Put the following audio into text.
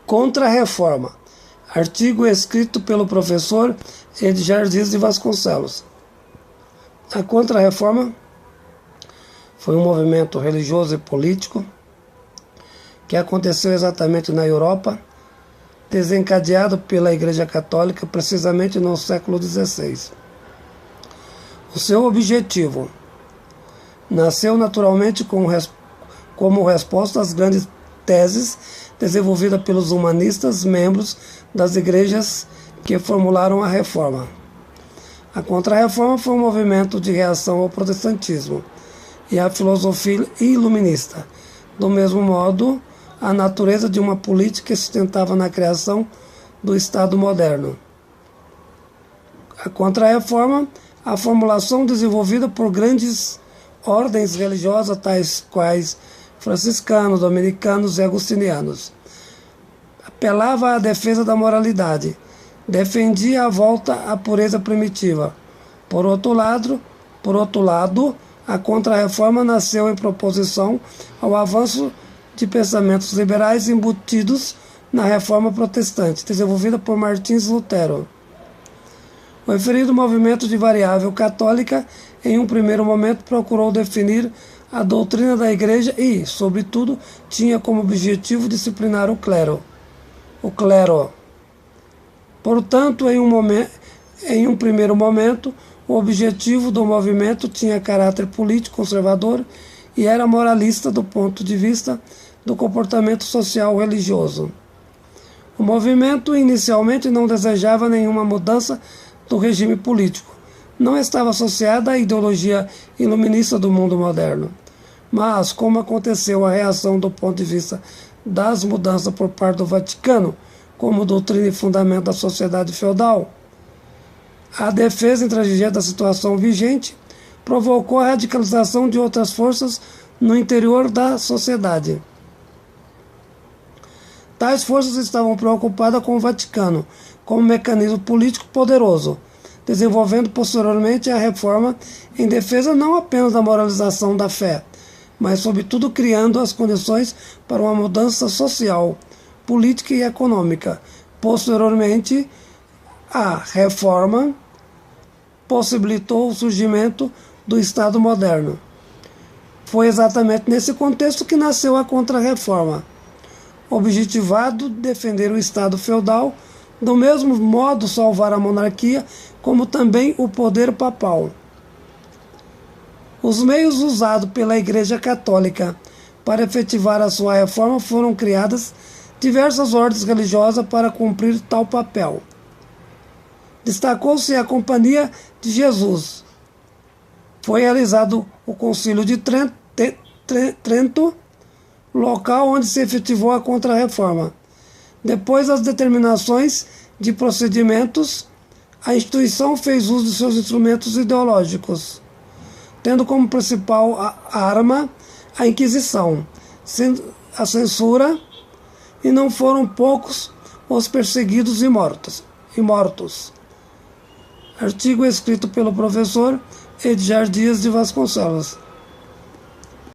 Contra-reforma. Artigo escrito pelo professor Edgar Dias de Vasconcelos. A Contra-reforma foi um movimento religioso e político que aconteceu exatamente na Europa, desencadeado pela Igreja Católica precisamente no século XVI. O seu objetivo nasceu naturalmente como resposta às grandes teses desenvolvidas pelos humanistas, membros das igrejas que formularam a Reforma. A Contra-Reforma foi um movimento de reação ao protestantismo e à filosofia iluminista. Do mesmo modo, a natureza de uma política que sustentava na criação do Estado moderno. A Contra-Reforma, a formulação desenvolvida por grandes ordens religiosas, tais quais franciscanos, dominicanos e agostinianos. Apelava à defesa da moralidade, defendia a volta à pureza primitiva. Por outro lado, a Contra-Reforma nasceu em proposição ao avanço de pensamentos liberais embutidos na Reforma Protestante, desenvolvida por Martins Lutero. O referido movimento de variável católica, em um primeiro momento, procurou definir a doutrina da Igreja e, sobretudo, tinha como objetivo disciplinar o clero. Portanto, em um primeiro momento, o objetivo do movimento tinha caráter político conservador e era moralista do ponto de vista do comportamento social religioso. O movimento inicialmente não desejava nenhuma mudança do regime político. Não estava associada à ideologia iluminista do mundo moderno. Mas, como aconteceu a reação do ponto de vista das mudanças por parte do Vaticano, como doutrina e fundamento da sociedade feudal, a defesa intransigente da situação vigente provocou a radicalização de outras forças no interior da sociedade. Tais forças estavam preocupadas com o Vaticano como mecanismo político poderoso, desenvolvendo posteriormente a reforma em defesa não apenas da moralização da fé, mas sobretudo criando as condições para uma mudança social, política e econômica. Posteriormente, a reforma possibilitou o surgimento do Estado moderno. Foi exatamente nesse contexto que nasceu a Contra-Reforma, objetivado defender o Estado feudal, do mesmo modo salvar a monarquia, como também o poder papal. Os meios usados pela Igreja Católica para efetivar a sua reforma foram criadas diversas ordens religiosas para cumprir tal papel. Destacou-se a Companhia de Jesus. Foi realizado o Concílio de Trento, local onde se efetivou a Contra-Reforma. Depois das determinações de procedimentos, a instituição fez uso de seus instrumentos ideológicos, tendo como principal arma a Inquisição, a censura, e não foram poucos os perseguidos e mortos. Artigo escrito pelo professor Edgar Dias de Vasconcelos.